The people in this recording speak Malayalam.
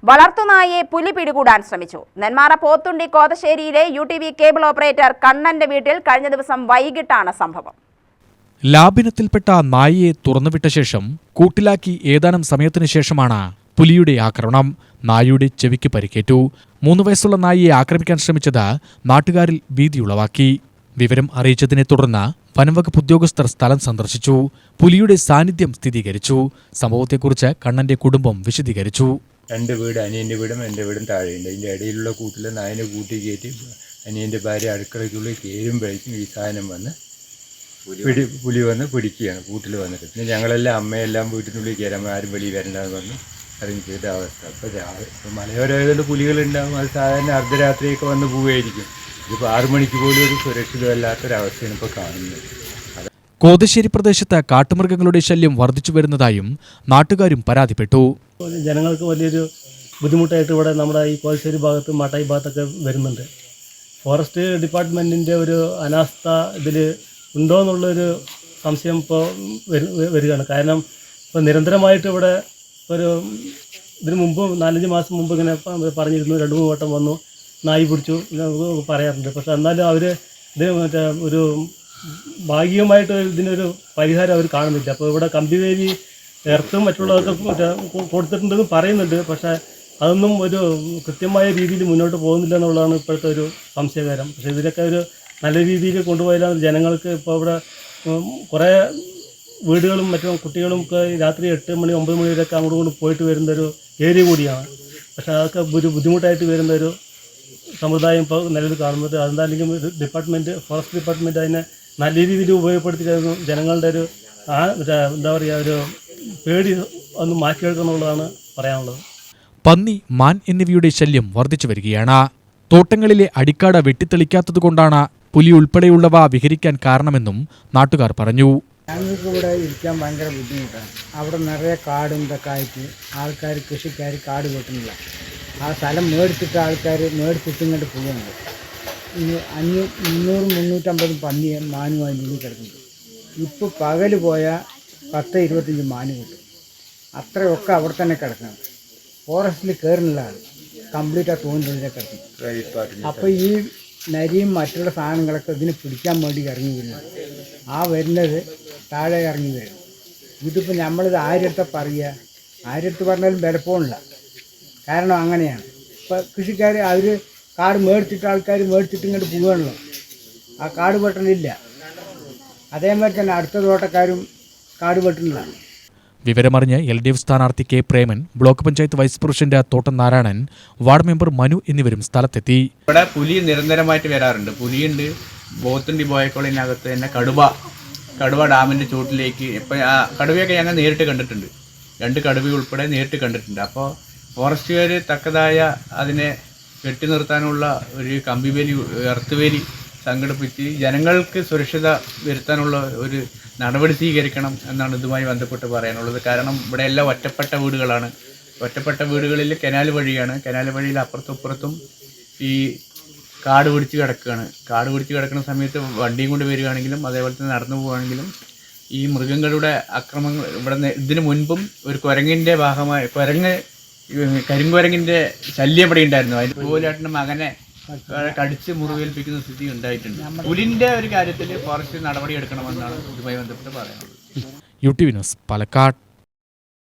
വളർത്തുനായയെ പുലി പിടികൂടാൻ ശ്രമിച്ചു. നെന്മാറ പോത്തുണ്ടി കോതശ്ശേരിയിലെ UTV കേബിൾ ഓപ്പറേറ്റർ കണ്ണന്റെ വീട്ടിൽ കഴിഞ്ഞ ദിവസം വൈകിട്ടാണ് സംഭവം. ലാബിനത്തിൽപ്പെട്ട നായയെ തുറന്നുവിട്ട ശേഷം കൂട്ടിലാക്കി ഏതാനും സമയത്തിനു ശേഷമാണ് പുലിയുടെ ആക്രമണം. നായയുടെ ചെവിക്ക് പരിക്കേറ്റു. 3 വയസ്സുള്ള നായയെ ആക്രമിക്കാൻ ശ്രമിച്ചത് നാട്ടുകാരിൽ ഭീതിയുളവാക്കി. വിവരം അറിയിച്ചതിനെ തുടർന്ന് വനംവകുപ്പ് ഉദ്യോഗസ്ഥർ സ്ഥലം സന്ദർശിച്ചു. പുലിയുടെ സാന്നിധ്യം സ്ഥിരീകരിച്ചു. സംഭവത്തെക്കുറിച്ച് കണ്ണന്റെ കുടുംബം വിശദീകരിച്ചു. 2 വീട്, അനിയൻ്റെ വീടും എൻ്റെ വീടും താഴെയുണ്ട്. അതിൻ്റെ ഇടയിലുള്ള കൂട്ടിൽ നായനെ കൂട്ടി കയറ്റി അനിയൻ്റെ ഭാര്യ അടുക്കളയ്ക്കുള്ളിൽ കയറുമ്പോഴേക്കും ഈ സാധനം വന്ന് പുലി വന്ന് പിടിക്കുകയാണ് കൂട്ടിൽ വന്നിട്ട്. പിന്നെ ഞങ്ങളെല്ലാം അമ്മയെല്ലാം വീട്ടിനുള്ളിൽ കയറാൻ ആരും വെളിയിൽ വരണ്ടെന്ന് പറഞ്ഞ് ഇറങ്ങി ചെയ്ത അവസ്ഥ. അപ്പോൾ ഇപ്പോൾ മലയോരമായതുകൊണ്ട് പുലികളുണ്ടാകും. അത് സാധാരണ അർദ്ധരാത്രിയൊക്കെ വന്ന് പോവുകയായിരിക്കും. ഇതിപ്പോൾ 6 മണിക്ക് പോലും ഒരു സുരക്ഷിതമല്ലാത്തൊരവസ്ഥയാണ് ഇപ്പോൾ കാണുന്നത്. കോതശ്ശേരി പ്രദേശത്ത് കാട്ടുമൃഗങ്ങളുടെ ശല്യം വർദ്ധിച്ചു വരുന്നതായും നാട്ടുകാരും പരാതിപ്പെട്ടു. ജനങ്ങൾക്ക് വലിയൊരു ബുദ്ധിമുട്ടായിട്ട് ഇവിടെ നമ്മുടെ ഈ കോതശ്ശേരി ഭാഗത്ത് മാട്ടായി ഭാഗത്തൊക്കെ വരുന്നുണ്ട്. ഫോറസ്റ്റ് ഡിപ്പാർട്ട്മെൻറ്റിൻ്റെ ഒരു അനാസ്ഥ ഇതിൽ ഉണ്ടോ എന്നുള്ളൊരു സംശയം ഇപ്പോൾ വരികയാണ്. കാരണം ഇപ്പോൾ നിരന്തരമായിട്ട് ഇവിടെ ഒരു ഇതിന് മുമ്പ് 4-5 മാസം മുമ്പ് ഇങ്ങനെ പറഞ്ഞിരുന്നു, 2-3 വട്ടം വന്നു നായി പിടിച്ചു പറയാറുണ്ട്. പക്ഷെ എന്നാലും അവർ ഇത് മറ്റേ ഒരു ഭാഗികമായിട്ട് ഇതിനൊരു പരിഹാരം അവർ കാണുന്നില്ല. അപ്പോൾ ഇവിടെ കമ്പിവേലി എർത്തും മറ്റുള്ളതൊക്കെ കൊടുത്തിട്ടുണ്ടെന്ന് പറയുന്നുണ്ട്. പക്ഷേ അതൊന്നും ഒരു കൃത്യമായ രീതിയിൽ മുന്നോട്ട് പോകുന്നില്ല എന്നുള്ളതാണ് ഇപ്പോഴത്തെ ഒരു സംശയകരം. പക്ഷേ ഇതിലൊക്കെ ഒരു നല്ല രീതിയിൽ കൊണ്ടുപോയാൽ ജനങ്ങൾക്ക് ഇപ്പോൾ ഇവിടെ കുറേ വീടുകളും മറ്റും കുട്ടികളും ഒക്കെ രാത്രി 8 മണി 9 മണി വരെയൊക്കെ അങ്ങോട്ട് കൊണ്ട് പോയിട്ട് വരുന്നൊരു ഏരിയ കൂടിയാണ്. പക്ഷേ അതൊക്കെ ഒരു ബുദ്ധിമുട്ടായിട്ട് വരുന്നൊരു സമുദായം ഇപ്പോൾ നിലവിൽ കാണുന്നത്. അതെന്തായാലും ഫോറസ്റ്റ് ഡിപ്പാർട്ട്മെൻറ്റ് അതിനെ നല്ല രീതിയിൽ ഉപയോഗപ്പെടുത്തി ജനങ്ങളുടെ ഒരു എന്താ പറയുക ഒരു പേടി ഒന്ന് മാറ്റിയെടുക്കണമെന്നുള്ളതാണ് പറയാനുള്ളത്. പന്നി, മാൻ എന്നിവയുടെ ശല്യം വർദ്ധിച്ചു വരികയാണ്. തോട്ടങ്ങളിലെ അടിക്കാട് വെട്ടിത്തെളിക്കാത്തതുകൊണ്ടാണ് പുലി ഉൾപ്പെടെയുള്ളവ വിഹരിക്കാൻ കാരണമെന്നും നാട്ടുകാർ പറഞ്ഞു. ഞങ്ങൾക്ക് ഇവിടെ ഇരിക്കാൻ ഭയങ്കര ബുദ്ധിമുട്ടാണ്. അവിടെ നിറയെ കാടും ഇതൊക്കെ ആയിട്ട് കൃഷിക്കാർ കാട് വെട്ടുന്നില്ല. ആ സ്ഥലം മേടിച്ചിട്ട് ആൾക്കാർ മേടിച്ചിട്ടിങ്ങോട്ട് പോകുന്നുണ്ട്. 300-350 പന്നിയും മാനും അതിൻ്റെ ഉള്ളിൽ കിടക്കുന്നുണ്ട്. ഇപ്പോൾ പകൽ പോയാൽ 10-25 മാന് കിട്ടും. അത്രയൊക്കെ അവിടെ തന്നെ കിടക്കണം. ഫോറസ്റ്റിൽ കയറുന്നില്ല ആൾ കംപ്ലീറ്റ് ആ തോന്നിൻ്റെ കിടക്കുന്നു. അപ്പോൾ ഈ നരിയും മറ്റുള്ള സാധനങ്ങളൊക്കെ ഇതിനെ പിടിക്കാൻ വേണ്ടി ഇറങ്ങി വരുന്നത്. ആ വരുന്നത് താഴെ ഇറങ്ങി വരും. ഇതിപ്പോൾ നമ്മളിത് ആരെടുത്ത പറയുക, ആരെടുത്ത് പറഞ്ഞാലും വിലപ്പോണില്ല. കാരണം അങ്ങനെയാണ്. ഇപ്പോൾ കൃഷിക്കാർ അവർ കാട് മേടിച്ചിട്ട് ആൾക്കാർ മേടിച്ചിട്ട് ഇങ്ങോട്ട് പോവുകയാണല്ലോ. ആ കാട് വെട്ടലില്ല. അതേമാതിരി തന്നെ അടുത്ത തോട്ടക്കാരും കാട് വെട്ടുന്നില്ല. വിവരമറിഞ്ഞ് LDF സ്ഥാനാർത്ഥി K. Preman, block panchayat vice president Thottam Narayanan, ward member Manu എന്നിവരും സ്ഥലത്തെത്തി. ഇവിടെ പുലി നിരന്തരമായിട്ട് വരാറുണ്ട്. പുലിയുണ്ട്. പോത്തുണ്ടി ബോയക്കോളിനകത്ത് തന്നെ കടുവ ഡാമിൻ്റെ ചൂട്ടിലേക്ക് ഇപ്പം കടുവയൊക്കെ ഞങ്ങൾ നേരിട്ട് കണ്ടിട്ടുണ്ട്. 2 കടുവ ഉൾപ്പെടെ നേരിട്ട് കണ്ടിട്ടുണ്ട്. അപ്പോൾ ഫോറസ്റ്റുകാർ തക്കതായ അതിനെ കെട്ടി നിർത്താനുള്ള ഒരു കമ്പിവേലി, എർത്തുവേലി സംഘടിപ്പിച്ച് ജനങ്ങൾക്ക് സുരക്ഷിത വരുത്താനുള്ള ഒരു നടപടി സ്വീകരിക്കണം എന്നാണ് ഇതുമായി ബന്ധപ്പെട്ട് പറയാനുള്ളത്. കാരണം ഇവിടെ എല്ലാം ഒറ്റപ്പെട്ട വീടുകളാണ്. ഒറ്റപ്പെട്ട വീടുകളിൽ കനാൽ വഴിയാണ്. കനാൽ വഴിയിൽ അപ്പുറത്തും ഇപ്പുറത്തും ഈ കാട് പിടിച്ച് കിടക്കുകയാണ്. കാട് പിടിച്ച് കിടക്കുന്ന സമയത്ത് വണ്ടിയും കൊണ്ട് വരികയാണെങ്കിലും അതേപോലെ തന്നെ നടന്നു പോവുകയാണെങ്കിലും ഈ മൃഗങ്ങളുടെ അക്രമങ്ങൾ ഇവിടെ ഇതിനു മുൻപും ഒരു കുരങ്ങിൻ്റെ ഭാഗമായി കരിങ്കുരങ്ങിൻ്റെ ശല്യം ഇവിടെ ഉണ്ടായിരുന്നു. അതിന് പോലാട്ടിൻ്റെ മകനെ കടിച്ച് മുറിവേൽപ്പിക്കുന്ന സ്ഥിതി ഉണ്ടായിട്ടുണ്ട്. പുലിൻ്റെ ഒരു കാര്യത്തിൽ ഫോറസ്റ്റ് നടപടി എടുക്കണമെന്നാണ് ഇതുമായി ബന്ധപ്പെട്ട് പറയാനുള്ളത്. UTV news, Palakkad.